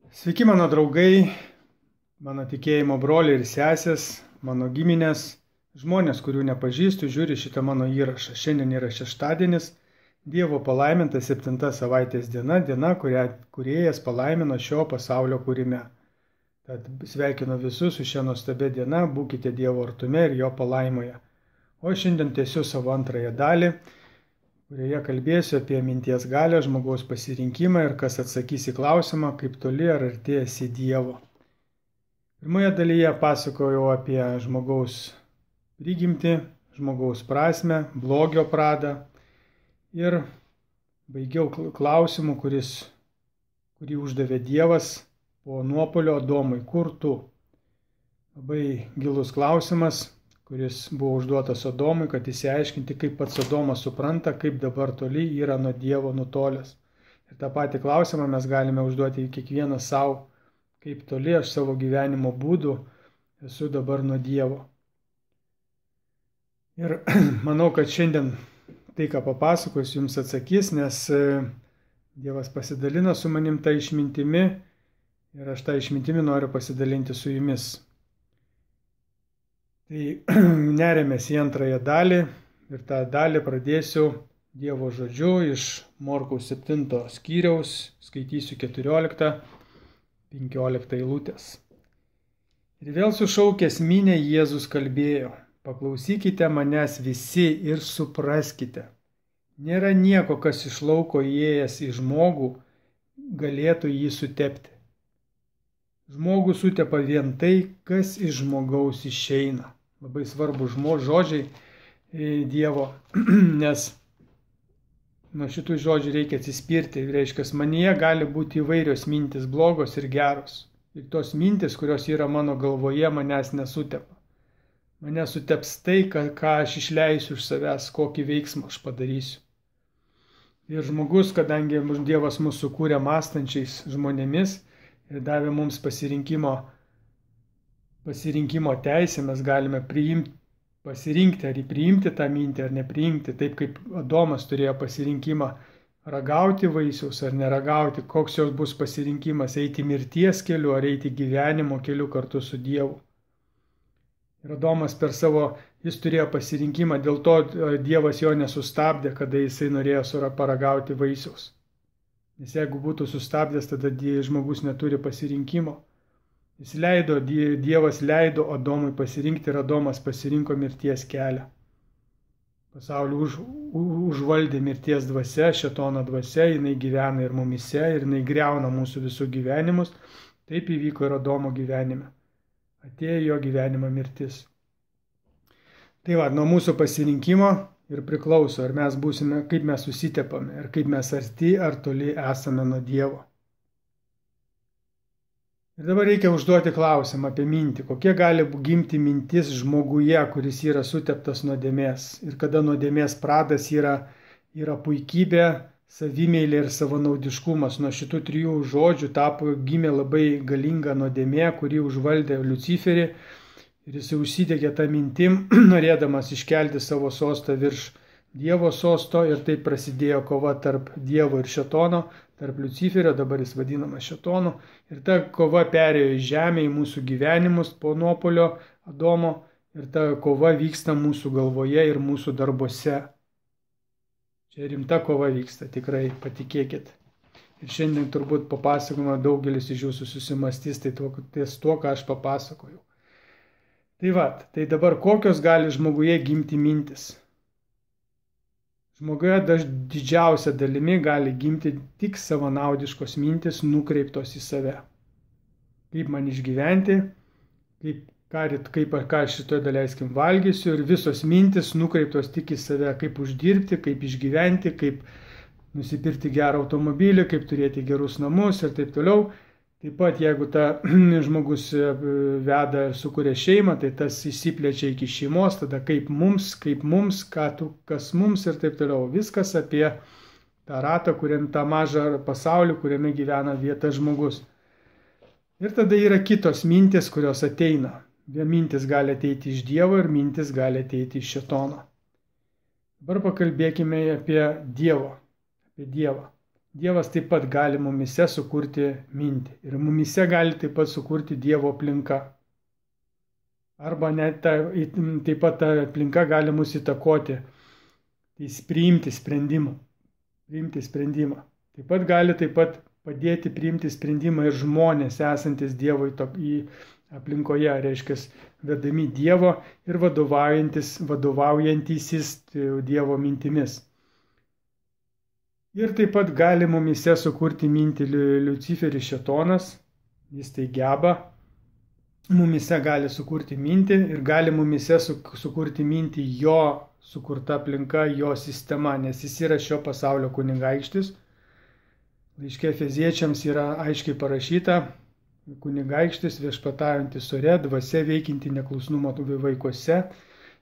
Sveiki mano draugai, mano tikėjimo broliai ir sesės, mano giminės, žmonės, kurių nepažįstu, žiūri šitą mano įrašą. Šiandien yra šeštadienis, Dievo palaiminta 7 savaitės diena, diena, kurią Kūrėjas palaimino šio pasaulio kūrime. Tad sveikinu visus su šia nuostabia diena, būkite Dievo artume ir jo palaimoje. O šiandien tęsiu savo antrąją dalį, kurioje kalbėsiu apie minties galią, žmogaus pasirinkimą ir kas atsakys į klausimą, kaip toli ar arti esi Dievo. Pirmoje dalyje pasakojau apie žmogaus prigimtį, žmogaus prasmę, blogio pradą ir baigiau klausimu, kurį uždavė Dievas po nuopuolio Adomui: kur tu? Labai gilus klausimas, kuris buvo užduotas Adomui, kad išsiaiškinti, kaip pats Adomas supranta, kaip dabar toli yra nuo Dievo nutolęs. Ir tą patį klausimą mes galime užduoti kiekvienas savo, kaip toli aš savo gyvenimo būdu esu dabar nuo Dievo. Ir manau, kad šiandien tai, ką papasakosiu, jums atsakys, nes Dievas pasidalino su manim tą išmintimi ir aš tą išmintimi noriu pasidalinti su jumis. Tai nerėmės į antrąją dalį ir tą dalį pradėsiu Dievo žodžiu iš Morkaus 7 skyriaus, skaitysiu 14-15 eilutės. Ir vėl sušaukęs minią Jėzus kalbėjo: paklausykite manęs visi ir supraskite. Nėra nieko, kas iš lauko įėjęs į žmogų galėtų jį sutepti. Žmogų sutepa vien tai, kas iš žmogaus išeina. Labai svarbu žodžiai Dievo, nes nuo šitų žodžių reikia atsispirti. Reiškia, manyje gali būti įvairios mintis, blogos ir geros. Ir tos mintis, kurios yra mano galvoje, manęs nesutepa. Mane suteps tai, ką aš išleisiu iš savęs, kokį veiksmą aš padarysiu. Ir žmogus, kadangi Dievas mus sukūrė mąstančiais žmonėmis ir davė mums pasirinkimo teisę, mes galime pasirinkti, ar priimti tą mintį, ar nepriimti, taip kaip Adomas turėjo pasirinkimą ragauti vaisiaus ar neragauti, koks jos bus pasirinkimas, eiti mirties keliu ar eiti gyvenimo keliu kartu su Dievu. Ir Adomas jis turėjo pasirinkimą, dėl to Dievas jo nesustabdė, kada jisai norėjo paragauti vaisiaus. Nes jeigu būtų sustabdęs, tada žmogus neturi pasirinkimo. Dievas leido Adomui pasirinkti ir Adomas pasirinko mirties kelią. Pasaulį užvaldė mirties dvasia, šėtono dvasia, jinai gyvena ir mumise, ir jinai griauna mūsų visų gyvenimus. Taip įvyko ir Adomo gyvenime. Atėjo jo gyvenimo mirtis. Tai va, nuo mūsų pasirinkimo ir priklauso, ar mes būsime, kaip mes susitepame, ir kaip mes arti ar toli esame nuo Dievo. Ir dabar reikia užduoti klausimą apie mintį. Kokia gali gimti mintis žmoguje, kuris yra suteptas nuodėmės? Ir kada nuodėmės pradas yra puikybė, savimeilė ir savanaudiškumas. Nuo šitų 3 žodžių gimė labai galinga nuodėmė, kuri užvaldė Liuciferį. Ir jis užsidegė tą mintim, norėdamas iškelti savo sostą virš Dievo sosto. Ir taip prasidėjo kova tarp Dievo ir šėtono, tarp Liuciferio, dabar jis vadinamas šėtonu. Ir ta kova perėjo į žemę, į mūsų gyvenimus po nuopuolio Adomo. Ir ta kova vyksta mūsų galvoje ir mūsų darbuose. Čia rimta kova vyksta, tikrai patikėkit. Ir šiandien turbūt papasakojama daugelis iš jūsų susimastys ties tuo, ką aš papasakojau. Tai va, tai dabar kokios gali žmoguje gimti mintis? Žmoguje didžiausia dalimi gali gimti tik savanaudiškos mintis nukreiptos į save. Kaip man išgyventi, ką šitoje daleiskim valgysiu, ir visos mintis nukreiptos tik į save, kaip uždirbti, kaip išgyventi, kaip nusipirkti gerą automobilį, kaip turėti gerus namus ir taip toliau. Taip pat, jeigu žmogus veda ir sukuria šeimą, tai tas įsiplečia iki šeimos, tada kaip mums, kas mums ir taip toliau. Viskas apie tą ratą, tą mažą pasaulį, kuriame gyvena vieta žmogus. Ir tada yra kitos mintis, kurios ateina. Mintis gali ateiti iš Dievo ir mintis gali ateiti iš šėtono. Dabar pakalbėkime apie Dievą. Dievas taip pat gali mumise sukurti mintį. Ir mumise gali taip pat sukurti Dievo aplinka. Arba net taip pat ta aplinka gali mus įtakoti. Tai priimti sprendimą. Taip pat gali padėti priimti sprendimą ir žmonės esantis Dievo aplinkoje, reiškia, vedami Dievo ir vadovaujantysis Dievo mintimis. Ir taip pat gali mumise sukurti mintį Liuciferis šėtonas, jis tai geba, mumise gali sukurti mintį ir gali mumise sukurti mintį jo sukurta aplinka, jo sistema, nes jis yra šio pasaulio kunigaikštis. Laiške Efeziečiams yra aiškiai parašyta, kunigaikštis viešpataujantis ore, dvasia veikianti neklusnumo vaikuose.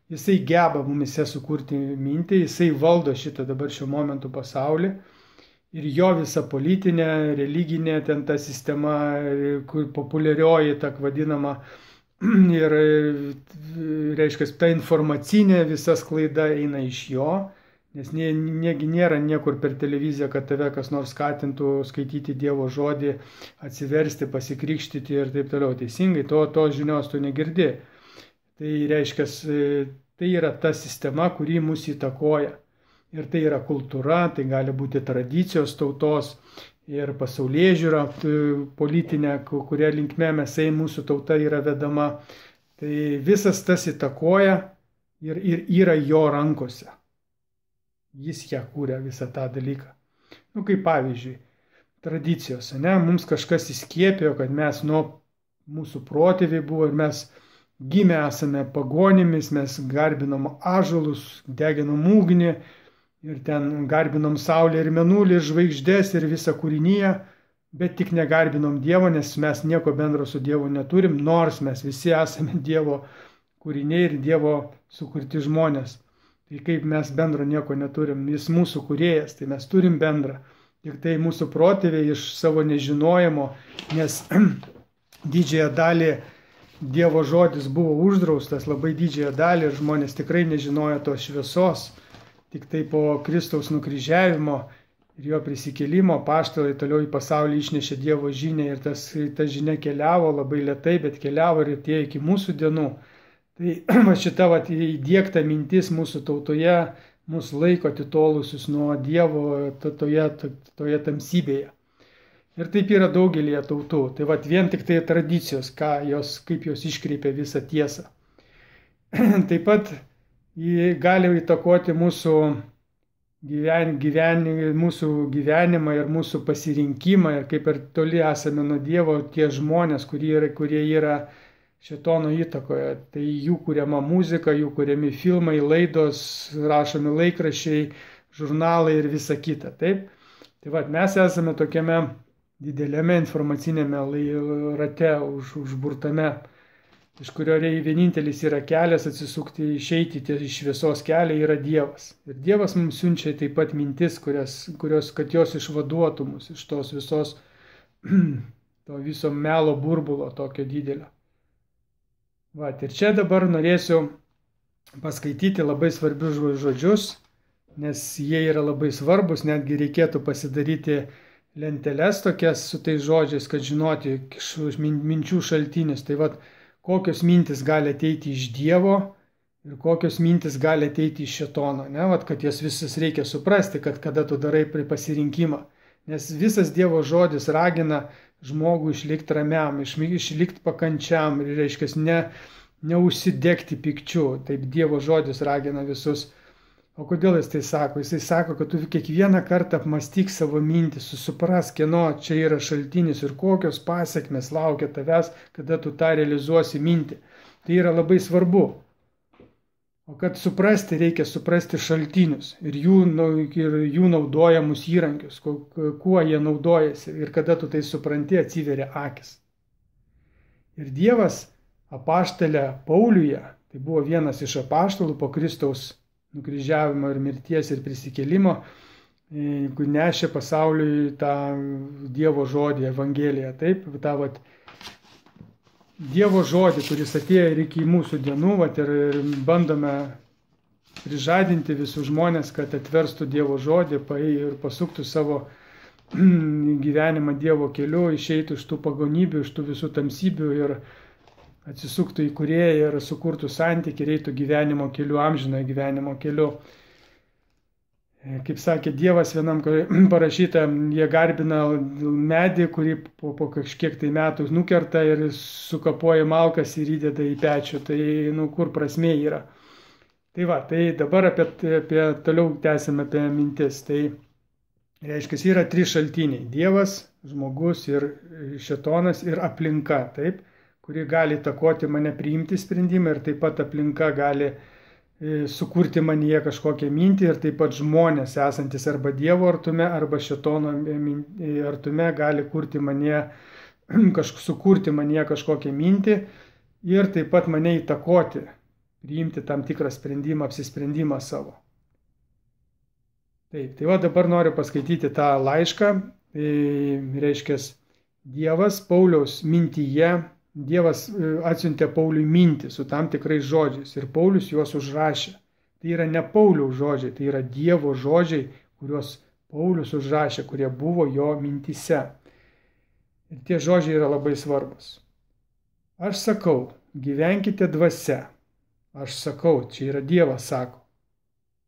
Jisai geba mumise sukurti mintį, jisai valdo šitą dabar šiuo momentu pasaulį ir jo visa politinė, religinė ten ta sistema, kur populiarioji ta vadinama ir, reiškia, ta informacinė visa sklaida eina iš jo, nes nėra niekur per televiziją, kad tave kas nors skatintų skaityti Dievo žodį, atsiversti, pasikrikštyti ir taip toliau. Teisingai, to žinios tu negirdi. Tai reiškia, tai yra ta sistema, kuri mus įtakoja. Ir tai yra kultūra, tai gali būti tradicijos tautos ir pasaulėžiūra politinė, kuria linkme mūsų tauta yra vedama. Tai visas tas įtakoja ir yra jo rankose. Jis ją kūrė visą tą dalyką. Kaip pavyzdžiui, tradicijos, mums kažkas įskiepėjo, kad mes mūsų protėviai buvo ir mes gimę esame pagonimis, mes garbinom ąžuolus, deginom ugnį ir ten garbinom saulę ir mėnulį, ir žvaigždės ir visą kūrinyje, bet tik negarbinom Dievo, nes mes nieko bendro su Dievu neturim, nors mes visi esame Dievo kūriniai ir Dievo sukurti žmonės. Tai kaip mes bendro nieko neturim, jis mūsų kūrėjas, tai mes turim bendrą. Tik tai mūsų protėviai iš savo nežinojimo, nes didžiąją dalį Dievo žodis buvo uždraustas, labai didžiąją dalį, ir žmonės tikrai nežinojo tos šviesos. Tik tai po Kristaus nukryžiavimo ir jo prisikėlimo apaštalai toliau į pasaulį išnešė Dievo žinią ir ta žinia keliavo labai lėtai, bet keliavo ir atėjo iki mūsų dienų. Tai šita įdiegta mintis mūsų tautoje mus laiko atitolusius nuo Dievo toje tamsybėje. Ir taip yra daugelėje tautų. Tai vien tik tai tradicijos, kaip jos iškreipia visą tiesą. Taip pat gali įtakoti mūsų gyvenimą ir mūsų pasirinkimą, ir kaip ir toli esame nuo Dievo tie žmonės, kurie yra šėtono įtakoje. Tai jų kuriama muzika, jų kuriami filmai, laidos, rašomi laikraščiai, žurnalai ir visa kita. Taip? Tai mes esame tokiame dideliame informacinėme rate užburtame, iš kurio vienintelis yra kelias atsisukti, išeiti iš šviesos kelią, yra Dievas. Ir Dievas mums siunčia taip pat mintis, kad jos išvaduotų mus iš tos to viso melo burbulo tokio didelio. Ir čia dabar norėsiu paskaityti labai svarbius žodžius, nes jie yra labai svarbus, netgi reikėtų pasidaryti lenteles tokias su tais žodžiais, kad žinoti minčių šaltinius. Tai kokios mintis gali ateiti iš Dievo ir kokios mintis gali ateiti iš šėtono. Kad jas visas reikia suprasti, kad kada tu darai pasirinkimą. Nes visas Dievo žodis ragina žmogų išlikti ramiam, išlikti pakančiam ir reiškia neužsidegti pykčiu. Taip Dievo žodis ragina visus. O kodėl jis tai sako? Jisai sako, kad tu kiekvieną kartą apmąstyk savo mintį, suprask, kieno čia yra šaltinis ir kokios pasekmės laukia tavęs, kada tu tą realizuosi mintį. Tai yra labai svarbu. O kad suprasti, reikia suprasti šaltinius ir jų naudojamus įrankius, kuo jie naudojasi. Ir kada tu tai supranti, atsiveria akis. Ir Dievas apaštalę Pauliuje, tai buvo vienas iš apaštalų po Kristaus nukryžiavimo ir mirties ir prisikėlimo, nešė pasauliui tą Dievo žodį, Evangeliją. Taip, Dievo žodį, kuris atėjo ir iki mūsų dienų, ir bandome prižadinti visus žmonės, kad atverstų Dievo žodį ir pasuktų savo gyvenimą Dievo keliu, išeitų iš tų pagonybių, iš tų visų tamsybių ir atsisuktų į Kūrėją ir sukurtų santykį ir eitų gyvenimo keliu, amžinojo gyvenimo keliu. Kaip sakė Dievas vienam parašyta, jie garbina medį, kurį po kažkiek tai metų nukerta ir sukapoja malkas ir įdeda į pečių. Tai kur prasmė yra. Tai va, tai dabar toliau tęsime apie mintis. Tai reiškia, yra 3 šaltiniai. Dievas, žmogus ir šėtonas ir aplinka, taip, kuri gali įtakoti mane priimti sprendimą ir taip pat aplinka gali sukurti manyje kažkokią mintį ir taip pat žmonės esantis arba Dievo artume, arba šėtono artume gali sukurti manyje kažkokią mintį ir taip pat mane įtakoti, priimti tam tikrą sprendimą, apsisprendimą savo. Taip, tai va dabar noriu paskaityti tą laišką, tai reiškia Dievas Pauliaus mintyje. Dievas atsiuntė Pauliui mintį su tam tikrais žodžiais ir Paulius juos užrašė. Tai yra ne Pauliaus žodžiai, tai yra Dievo žodžiai, kuriuos Paulius užrašė, kurie buvo jo mintyse. Ir tie žodžiai yra labai svarbus. Aš sakau, gyvenkite dvasia. Aš sakau, čia yra Dievas sako.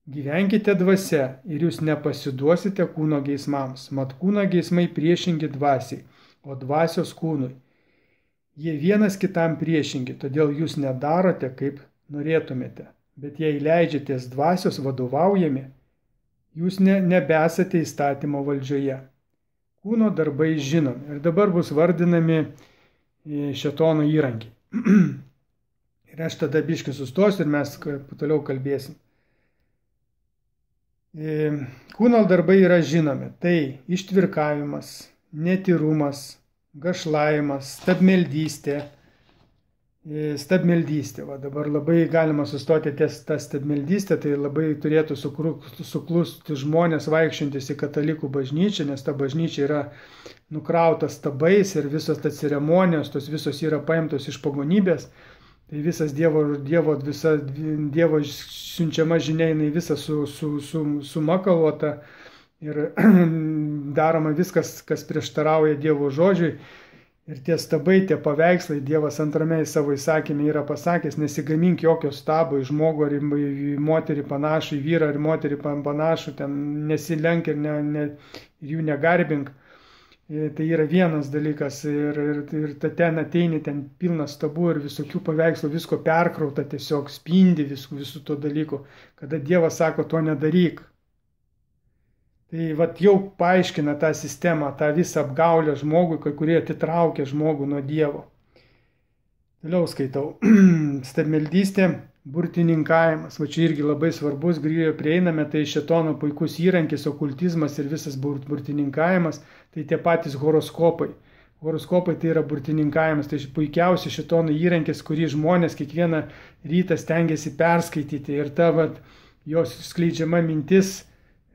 Gyvenkite dvasia ir jūs nepasiduosite kūno geismams. Mat kūno geismai priešingi dvasiai, o dvasios kūnui. Jie vienas kitam priešingi, todėl jūs nedarote, kaip norėtumėte. Bet jei leidžiatės dvasios vadovaujami, jūs nebesate įstatymo valdžioje. Kūno darbai žinomi. Ir dabar bus vardinami šėtono įrankiai. Ir aš tada biškį sustosiu ir mes toliau kalbėsim. Kūno darbai yra žinomi. Tai ištvirkavimas, netyrumas, gašlavimas, stabmeldystė. Va, dabar labai galima sustoti ties tą stabmeldystę, tai labai turėtų suklusti žmonės vaikščiantis į katalikų bažnyčią, nes ta bažnyčia yra nukrauta stabais ir visos tas ceremonijos, tos visos yra paimtos iš pagonybės. Tai visas Dievo siunčiama žinia, jinai visa sumakaluota. Ir daroma viskas, kas prieštarauja Dievo žodžiui. Ir tie stabai, tie paveikslai, Dievas antrame savo įsakymė yra pasakęs, nesigamink jokio stabo į žmogų ar į moterį panašų, į vyrą ar moterį panašų, ten nesilenk ir jų negarbink. Tai yra vienas dalykas. Ir ten ateini, ten pilnas stabų ir visokių paveikslų, visko perkrauta, tiesiog spindi visų to dalykų. Kada Dievas sako, to nedaryk. Tai vat jau paaiškina tą sistemą, tą visą apgaulę žmogui, kai kurie atitraukia žmogų nuo Dievo. Toliau skaitau. Stabmeldystė, burtininkavimas. Va čia irgi labai svarbus, prieiname, tai šėtono puikus įrankis, okultizmas ir visas burtininkavimas, tai tie patys horoskopai. Horoskopai tai yra burtininkavimas, tai puikiausias šėtono įrankis, kurį žmonės kiekvieną rytą stengiasi perskaityti ir ta jos skleidžiama mintis,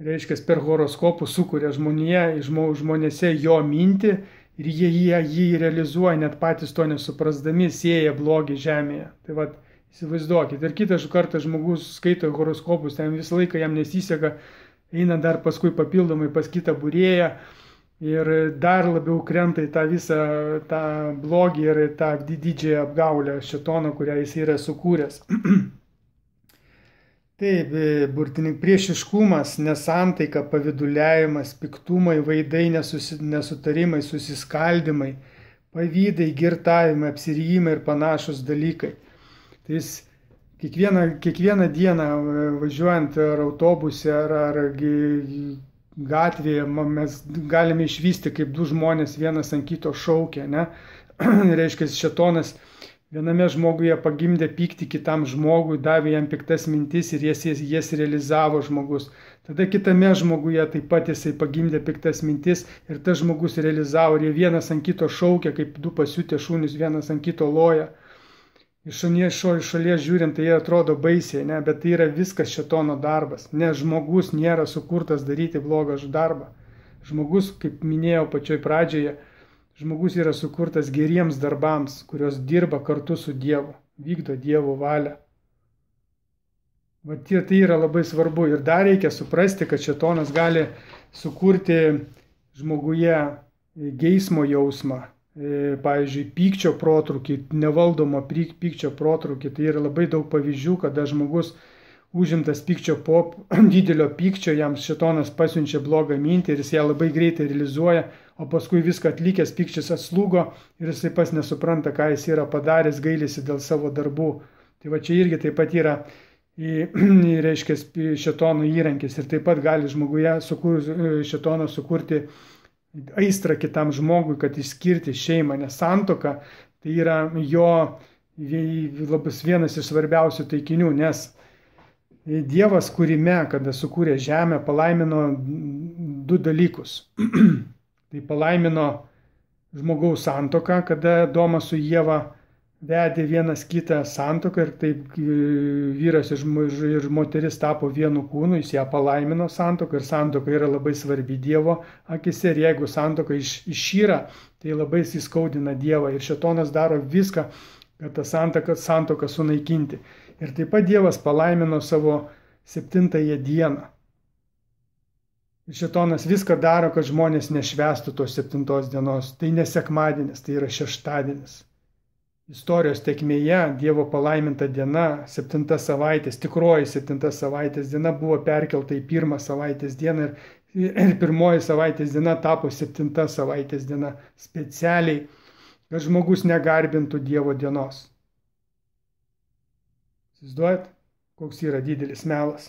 reiškia, per horoskopų sukuria žmonėse jo mintį ir jie jį realizuoja, net patys to nesuprasdami, sėja blogį žemėje. Tai va, įsivaizduokit. Ir kitą kartą žmogus skaito horoskopus, ten visą laiką jam nesiseka, eina dar paskui papildomai pas kitą būrėją ir dar labiau krenta į tą visą tą blogį ir tą didžiąją apgaulę šėtono, kurią jis yra sukūręs. Taip, priešiškumas, nesantaika, paviduliavimas, piktumai, vaidai, nesutarimai, susiskaldimai, pavydai, girtavimai, apsirijimai ir panašus dalykai. Tai kiekvieną dieną važiuojant ar autobuse ar gatvėje mes galime išvysti, kaip du žmonės vienas ant kito šaukia, ne? Reiškia, šėtonas viename žmoguje pagimdė pyktį kitam žmogui, davė jam piktas mintis ir jas realizavo žmogus. Tada kitame žmoguje taip pat jisai pagimdė piktas mintis ir tas žmogus realizavo ir jie vienas ant kito šaukia, kaip du pasiutę šunys vienas ant kito loja. Iš šalies žiūrint, tai jie atrodo baisiai, ne? Bet tai yra viskas šėtono darbas, nes žmogus nėra sukurtas daryti blogą darbą. Žmogus, kaip minėjau pačioj pradžioje, žmogus yra sukurtas geriems darbams, kurios dirba kartu su Dievu, vykdo Dievo valią. Tai yra labai svarbu ir dar reikia suprasti, kad šėtonas gali sukurti žmoguje geismo jausmą, pavyzdžiui, pykčio protrūkį, nevaldomo pykčio protrūkį. Tai yra labai daug pavyzdžių, kada žmogus užimtas pykčio didelio pykčio, jam šėtonas pasiunčia blogą mintį ir jis ją labai greitai realizuoja, o paskui viską atlikęs pykčius atslūgo ir jisai pas nesupranta, ką jis yra padaręs, gailisi dėl savo darbų. Tai va čia irgi taip pat yra, reiškia, šėtono įrankis ir taip pat gali žmoguje šėtono sukurti aistrą kitam žmogui, kad išskirti šeimą, nes santuoka tai yra jo vienas iš svarbiausių taikinių, nes Dievas kūrime, kada sukūrė žemę, palaimino du dalykus. Tai palaimino žmogaus santuoką, kada Adomas su Ieva vedė vienas kitą santuoką ir taip vyras ir moteris tapo vienu kūnu, jis ją palaimino santuoką ir santuoka yra labai svarbi Dievo akise ir jeigu santuoka išyra, tai labai įskaudina Dievą ir šėtonas daro viską, kad tą santuoką sunaikinti. Ir taip pat Dievas palaimino savo 7 dieną. Ir šėtonas viską daro, kad žmonės nešvęstų tos 7 dienos. Tai ne sekmadienis, tai yra šeštadienis. Istorijos tėkmėje Dievo palaiminta diena, 7 savaitės, tikroji 7 savaitės diena buvo perkelta į 1 savaitės dieną ir 1 savaitės diena tapo 7 savaitės diena specialiai, kad žmogus negarbintų Dievo dienos. Įsivaizduojat, koks yra didelis melas.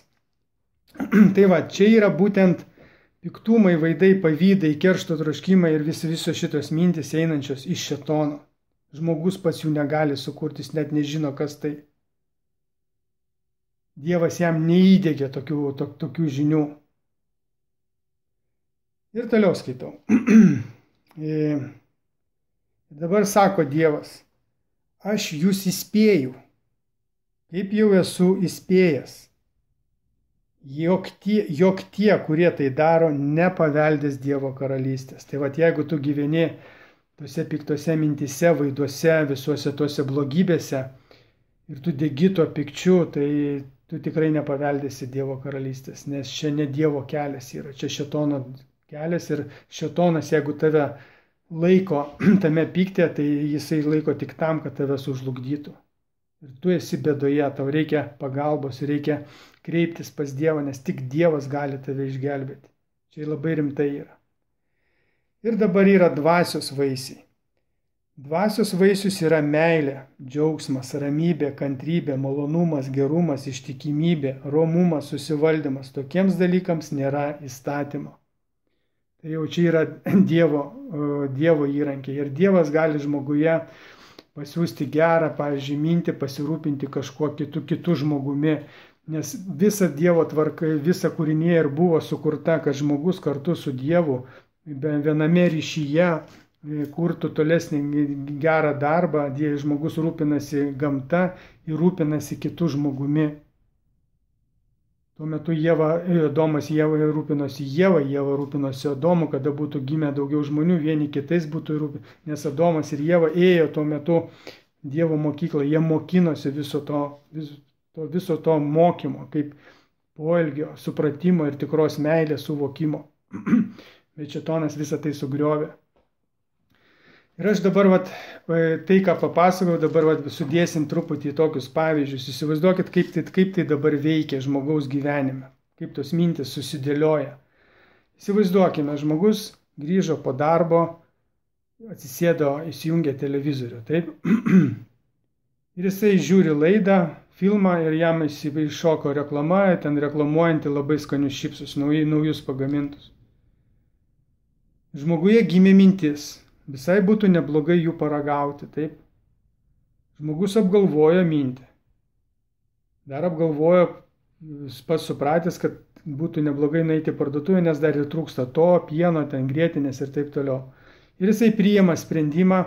Tai va, čia yra būtent piktumai, vaidai, pavydai, keršto troškimai ir visos šitos mintis einančios iš šėtono. Žmogus pats jų negali sukurti, jis net nežino, kas tai. Dievas jam neįdėgė tokių žinių. Ir toliau skaitau. Dabar sako Dievas, aš jūs įspėju, kaip jau esu įspėjęs, jog tie, kurie tai daro, nepaveldės Dievo karalystės. Tai va, jeigu tu gyveni tose piktose mintise, vaiduose, visuose tose blogybėse ir tu degi tuo pikčiu, tai tu tikrai nepaveldėsi Dievo karalystės, nes čia ne Dievo kelias yra, čia šėtono kelias ir šėtonas, jeigu tave laiko tame pyktė, tai jisai laiko tik tam, kad tave sužlugdytų. Ir tu esi bėdoje, tau reikia pagalbos, reikia kreiptis pas Dievą, nes tik Dievas gali tave išgelbėti. Čia labai rimtai yra. Ir dabar yra dvasios vaisiai. Dvasios vaisius yra meilė, džiaugsmas, ramybė, kantrybė, malonumas, gerumas, ištikimybė, romumas, susivaldymas. Tokiems dalykams nėra įstatymo. Tai jau čia yra Dievo įrankiai. Ir Dievas gali žmoguje pasiūsti gerą, pavyzdžiui, mintį, pasirūpinti kažkuo kitu žmogumi, nes visa Dievo tvarka, visa kūrinėje ir buvo sukurta, kad žmogus kartu su Dievu viename ryšyje kurtų tolesnį gerą darbą, žmogus rūpinasi gamta ir rūpinasi kitu žmogumi. Tuo metu Adomas rūpinosi Ieva rūpinosi Adomu, kada būtų gimę daugiau žmonių, vieni kitais būtų rūpinasi, nes Adomas ir Ieva ėjo tuo metu Dievo mokyklą, jie mokinosi viso to mokymo, kaip poelgio, supratimo ir tikros meilės suvokimo. Bet šėtonas visą tai sugriovė. Ir aš dabar tai, ką papasakau, dabar sudėsim truputį į tokius pavyzdžius. Įsivaizduokit, kaip tai dabar veikia žmogaus gyvenime, kaip tos mintis susidėlioja. Įsivaizduokime, žmogus grįžo po darbo, atsisėdo, įsijungė televizorių, taip? Ir jisai žiūri laidą, filmą ir jam iššoko reklama, ten reklamuojanti labai skanius čipsus, naujus pagamintus. Žmoguje gimė mintis. Visai būtų neblogai jų paragauti, taip? Žmogus apgalvojo mintį. Dar apgalvojo, pats supratęs, kad būtų neblogai nueiti į parduotuvę, nes dar ir trūksta to, pieno, ten grietinės ir taip toliau. Ir jisai priima sprendimą,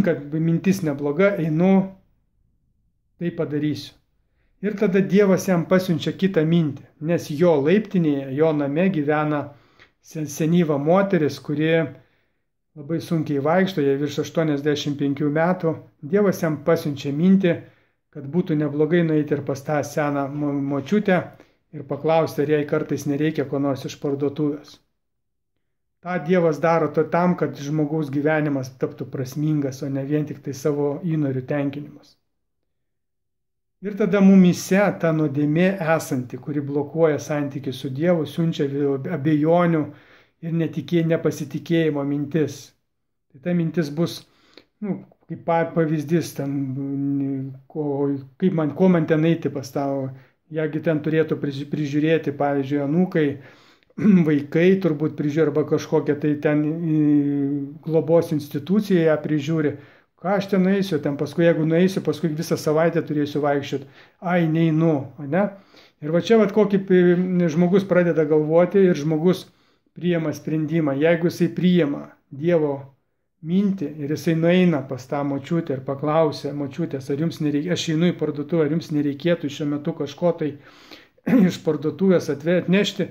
kad mintis nebloga, einu, tai padarysiu. Ir tada Dievas jam pasiunčia kitą mintį, nes jo laiptinėje, jo name gyvena senyva moteris, kuri labai sunkiai vaikšto, jai virš 85 metų. Dievas jam pasiunčia mintį, kad būtų neblogai nueiti ir pas tą seną močiutę ir paklausti, ar jai kartais nereikia ko nors iš parduotuvės. tą Dievas daro tam, kad žmogaus gyvenimas taptų prasmingas, o ne vien tik tai savo įnorių tenkinimas. Ir tada mumyse ta nuodėmė esanti, kuri blokuoja santykių su Dievu, siunčia abejonių ir nepasitikėjimo mintis. Tai ta mintis bus, kaip pavyzdys, ko man ten eiti pas tavo, jeigu ten turėtų prižiūrėti, pavyzdžiui, anūkai, vaikai turbūt prižiūri, arba kažkokia tai ten globos institucija ją prižiūri. Ką aš ten nueisiu, ten paskui, jeigu nueisiu, paskui visą savaitę turėsiu vaikščioti. Ai, neinu, ne? Ir va čia kokį žmogus pradeda galvoti ir žmogus priima sprendimą. Jeigu jisai priima Dievo mintį ir jisai nueina pas tą močiutę ir paklausia močiutės, ar jums nereikia, aš einu į parduotuvę, ar jums nereikėtų šiuo metu kažko tai iš parduotuvės atnešti,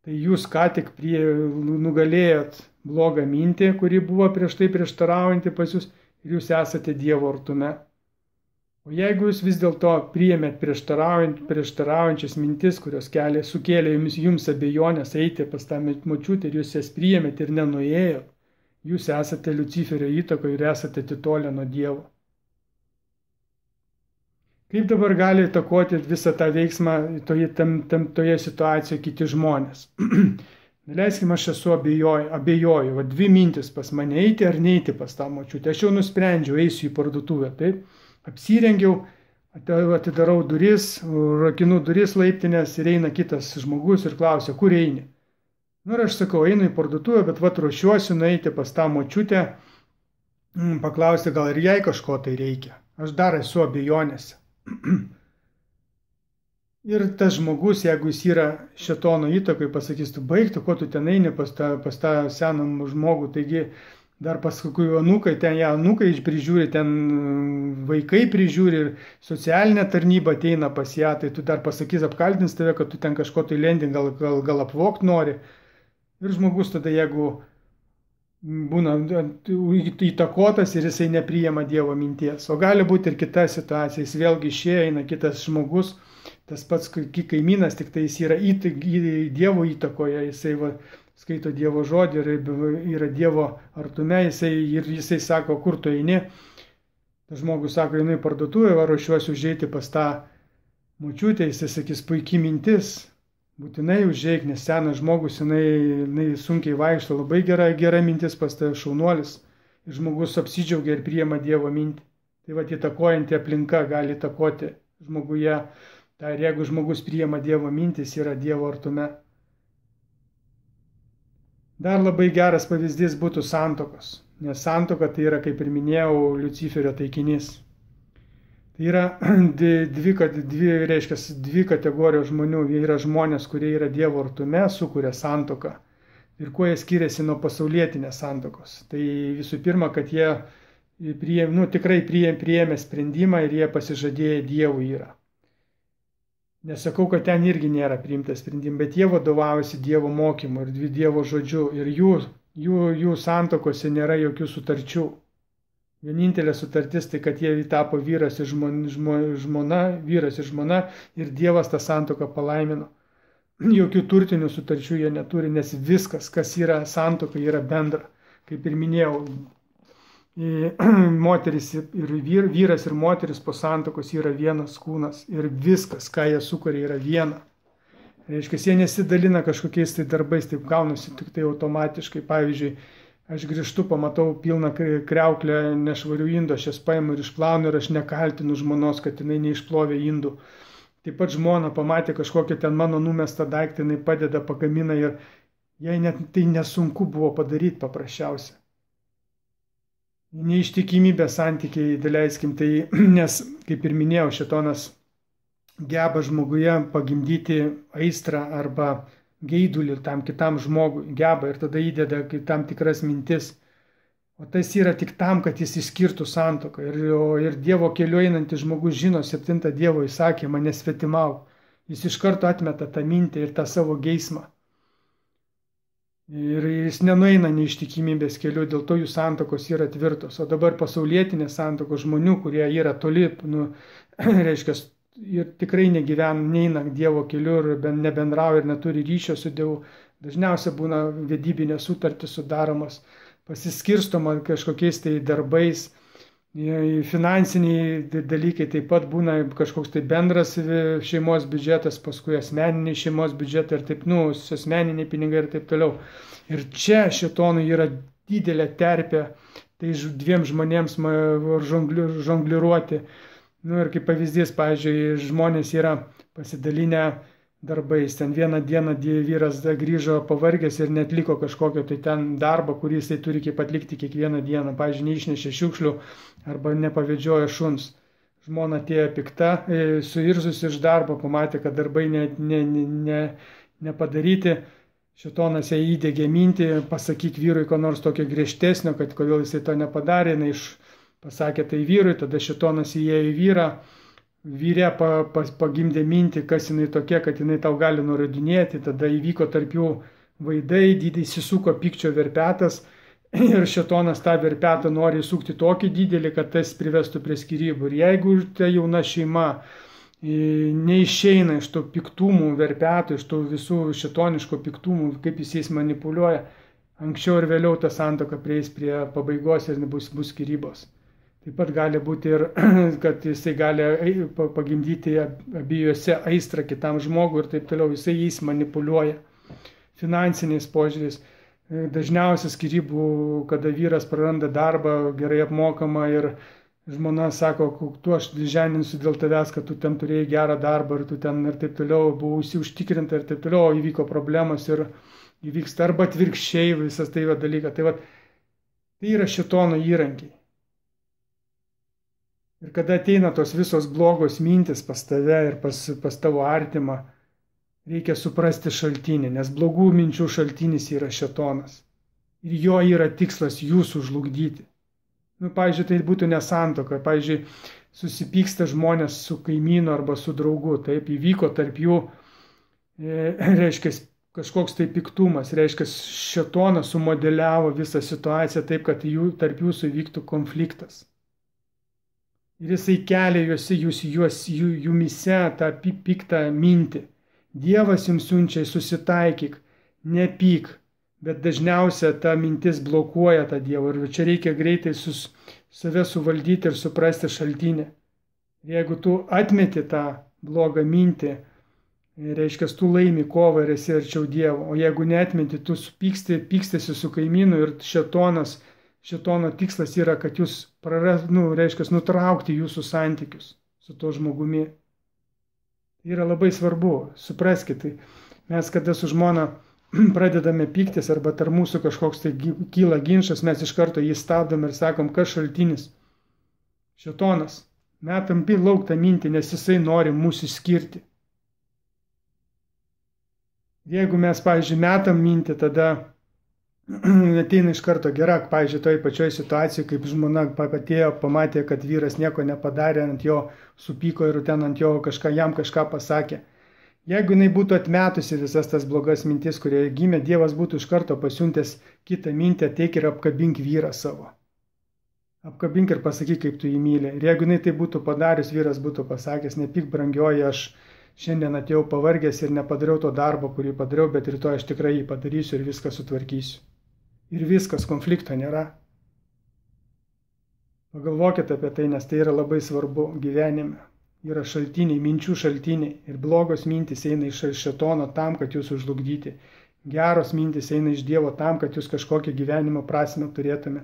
tai jūs ką tik nugalėjot blogą mintį, kuri buvo prieš tai prieštaraujanti pas jūs, ir jūs esate Dievo artume. O jeigu jūs vis dėlto priėmėt prieštaraujančias mintis, kurios sukėlė jums abejonės eiti pas tą močiutę ir jūs jas priėmėt ir nenuėjot, jūs esate Liuciferio įtakoje ir esate atitolę nuo Dievo. Kaip dabar gali įtakoti visą tą veiksmą toje situacijoje kiti žmonės? Leiskime, aš esu abejoju, dvi mintis pas mane eiti ar neiti pas tą močiutę. Aš jau nusprendžiau, eisiu į parduotuvę, taip, apsirengiau, atidarau duris, rakinu duris laiptinės ir eina kitas žmogus ir klausia, kur eini. Ir aš sakau, einu į parduotuvę, bet ruošiuosi nueiti pas tą močiutę, paklausti, gal ir jai kažko tai reikia. Aš dar esu abejonėse. Ir tas žmogus, jeigu jis yra šėtono įtakai, pasakys, tu baigtų, ko tu ten eini pas tą seną žmogų, taigi dar paskui anūkai, ten ją anūkai prižiūri, ten vaikai prižiūri ir socialinė tarnyba ateina pas ją, tai tu dar pasakys, apkaltins tave, kad tu ten kažko tai lendi, gal apvokt nori. Ir žmogus tada, jeigu būna įtakotas ir jisai nepriima Dievo minties. O gali būti ir kita situacija, jis vėlgi išėjo, eina kitas žmogus, tas pats kaimynas, tik tai jis yra Dievo įtakoje, jisai skaito Dievo žodį ir yra Dievo artume, jisai sako, kur tu eini. Tas žmogus sako, einu į parduotuvę, ruošiuosi užeiti pas tą močiutę, jisai sakys, puikiai mintis, būtinai užeik, nes senas žmogus, jinai sunkiai vaikšto, labai gera mintis pas tą šaunuolis. Ir žmogus apsidžiaugia ir priima Dievo mintį. Tai įtakojanti aplinka gali įtakoti žmoguje. Tai ir jeigu žmogus priima Dievo mintis, yra Dievo artume. Dar labai geras pavyzdys būtų santuokos, nes santuoka tai yra, kaip ir minėjau, Liuciferio taikinys. Tai yra dvi kategorijos žmonių. Jie yra žmonės, kurie yra Dievo artume, sukuria santuoką. Ir kuo jie skiriasi nuo pasaulietinės santuokos. Tai visų pirma, kad jie tikrai priėmė sprendimą ir jie pasižadėję Dievui yra. Nesakau, kad ten irgi nėra priimtas sprendimas, bet jie vadovaujasi Dievo mokymu ir Dievo žodžiu ir jų santokose nėra jokių sutarčių. Vienintelė sutartis tai, kad jie tapo vyras ir žmona ir Dievas tą santoką palaimino. Jokių turtinių sutarčių jie neturi, nes viskas, kas yra santoka, yra bendra. Kaip ir minėjau, moteris ir vyras ir moteris po santokos yra vienas kūnas ir viskas, ką jie sukuria, yra viena. Reiškia, jie nesidalina kažkokiais tai darbais, taip gaunasi tik tai automatiškai. Pavyzdžiui, aš grįžtu, pamatau pilną kriauklę nešvarių indų, aš jas paimu ir išplaunu ir aš nekaltinu žmonos, kad jinai neišplovė indų. Taip pat žmona pamatė kažkokią ten mano numestą daiktą, jinai padeda, pagamina ir jai net tai nesunku buvo padaryti paprasčiausia. Neištikimybės santykiai, daleiskim, tai, nes, kaip ir minėjau, šėtonas geba žmoguje pagimdyti aistrą arba geidulį tam kitam žmogui, geba ir tada įdeda tam tikras mintis. O tas yra tik tam, kad jis išskirtų santuoką. Ir Dievo keliu einantis žmogus žino 7 Dievo įsakymą, nesvetimauk. Jis iš karto atmeta tą mintį ir tą savo geismą. Ir jis nenueina neištikimybės keliu, dėl to jų santokos yra tvirtos. O dabar pasaulietinės santokos žmonių, kurie yra toli, reiškia, ir tikrai neina Dievo keliu ir nebendrauja ir neturi ryšio su Dievu, Dažniausiai būna vedybinės sutartys sudaromos, pasiskirstoma kažkokiais tai darbais, finansiniai dalykai taip pat būna kažkoks tai bendras šeimos biudžetas, paskui asmeniniai šeimos biudžetai ir taip, asmeniniai pinigai ir taip toliau. Ir čia šėtonui yra didelė terpė tai dviem žmonėms žongliruoti. Ir kaip pavyzdys, pavyzdžiui, žmonės yra pasidalinę darbais. Ten vieną dieną vyras grįžo pavargęs ir netliko kažkokio tai ten darbo, kurį jisai turi kaip atlikti kiekvieną dieną. Pavyzdžiui, neišnešė šiukšlių arba nepavedžiojo šuns. Žmona atėjo pikta, suirzusi iš darbo, pamatė, kad darbai nepadaryti. Šėtonas jai įdegė mintį, pasakyk vyrui ko nors tokio griežtesnio, kad kodėl jisai to nepadarė. Jis pasakė tai vyrui, tada šėtonas įėjo į vyrą. Vyre pagimdė mintį, kas jinai tokia, kad jinai tau gali nurodinėti, tada įvyko tarp jų vaidai, didai įsisuko pykčio verpetas ir šėtonas tą verpetą nori įsukti tokį didelį, kad tas privestų prie skyrybų. Ir jeigu ta jauna šeima neišeina iš tų piktumų verpetų, iš tų visų šėtoniško piktumų, kaip jis jais manipuliuoja, anksčiau ir vėliau ta santuoka prieis prie pabaigos ir bus skyrybos. Taip pat gali būti ir, kad jisai gali pagimdyti abiejose aistrą kitam žmogui ir taip toliau. Jisai jais manipuliuoja finansiniais požiūriais. Dažniausiai skyrybų, kada vyras praranda darbą, gerai apmokamą ir žmona sako, tu aš ženinsiu dėl tavęs, kad tu ten turėjai gerą darbą ir tu ten ir taip toliau, buvusi užtikrinta ir taip toliau, įvyko problemos ir įvyksta arba atvirkščiai visas tai dalykas. Tai yra šėtono įrankiai. Ir kada ateina tos visos blogos mintis pas tave ir pas tavo artimą, reikia suprasti šaltinį, nes blogų minčių šaltinis yra šėtonas. Ir jo yra tikslas jūsų žlugdyti. Pavyzdžiui, tai būtų nesantuoka. Pavyzdžiui, susipyksta žmonės su kaimynu arba su draugu. Taip, įvyko tarp jų, reiškia, kažkoks tai piktumas. Reiškia, šėtonas sumodeliavo visą situaciją taip, kad tarp jūsų įvyktų konfliktas. Ir jisai kelia jumise tą piktą mintį. Dievas jums siunčia, susitaikyk, nepyk, bet dažniausiai ta mintis blokuoja tą Dievą. Ir čia reikia greitai save suvaldyti ir suprasti šaltinį. Ir jeigu tu atmeti tą blogą mintį, reiškia, tu laimi kovą ir esi arčiau Dievo. O jeigu neatmeti, tu pykstasi su kaimynu ir šėtono tikslas yra, kad jūs reiškia, nutraukti jūsų santykius su tuo žmogumi. Tai yra labai svarbu, supraskite. Mes kada su žmona pradedame pyktis arba tarp mūsų kažkoks tai kyla ginčas, mes iš karto jį stabdom ir sakom, kas šaltinis. Šėtonas. Metam lauk tą mintį, nes jisai nori mūsų išskirti. Jeigu mes, pavyzdžiui, metam mintį, tada ateina iš karto gera, pavyzdžiui, toj pačioj situacijai, kaip žmona atėjo, pamatė, kad vyras nieko nepadarė, ant jo supyko ir ten ant jo jam kažką pasakė. Jeigu jinai būtų atmetusi visas tas blogas mintis, kurie gimė, Dievas būtų iš karto pasiuntęs kitą mintį, ateik ir apkabink vyrą savo. Apkabink ir pasakyk, kaip tu jį myli. Ir jeigu jinai tai būtų padarius, vyras būtų pasakęs, nepyk brangioji, aš šiandien atėjau pavargęs ir nepadariau to darbo, kurį padariau, bet rytoj aš tikrai jį padarysiu ir viską sutvarkysiu. Ir viskas, konflikto nėra. Pagalvokite apie tai, nes tai yra labai svarbu gyvenime. Yra šaltiniai, minčių šaltiniai. Ir blogos mintys eina iš šėtono tam, kad jūs užlugdyti. Geros mintys eina iš Dievo tam, kad jūs kažkokią gyvenimo prasmę turėtume.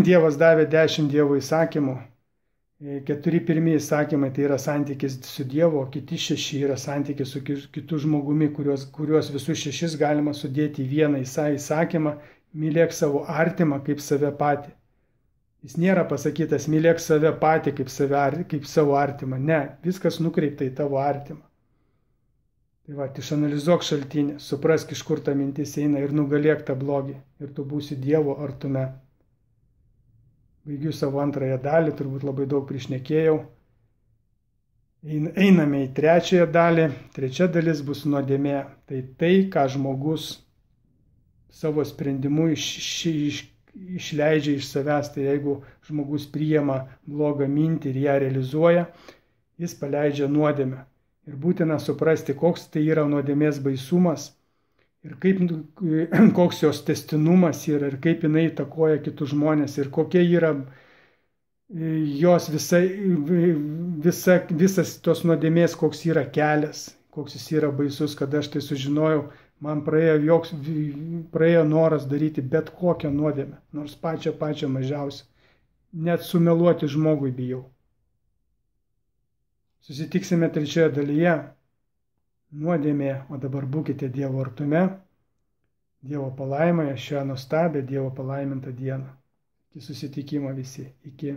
Dievas davė 10 Dievo įsakymų. 4 pirmieji įsakymai tai yra santykis su Dievu, o kiti 6 yra santykis su kitu žmogumi, kuriuos visus 6 galima sudėti į vieną įsakymą. Mylėk savo artimą kaip save patį. Jis nėra pasakytas mylėk save patį kaip savo artimą. Ne, viskas nukreipta į tavo artimą. Tai va, išanalizuok šaltinį, suprask, iš kur ta mintis eina ir nugalėk tą blogį. Ir tu būsi Dievo artume. Baigiu savo antrąją dalį, turbūt labai daug prišnekėjau. Einame į trečiąją dalį. Trečia dalis bus nuodėmė. Tai, ką žmogus savo sprendimu išleidžia iš savęs. Tai jeigu žmogus priima blogą mintį ir ją realizuoja, jis paleidžia nuodėmę. ir būtina suprasti, koks tai yra nuodėmės baisumas ir koks jos tęstinumas yra ir kaip jinai įtakoja kitus žmonės ir kokia yra jos visas tos nuodėmės, koks yra kelias, koks jis yra baisus, kada aš tai sužinojau, man praėjo noras daryti bet kokią nuodėmę, nors pačią mažiausią. Net sumeluoti žmogui bijau. Susitiksime 3 dalyje. Nuodėmė, o dabar būkite Dievo artume, Dievo palaimoje šią nuostabią Dievo palaimintą dieną. Iki susitikimo visi. Iki.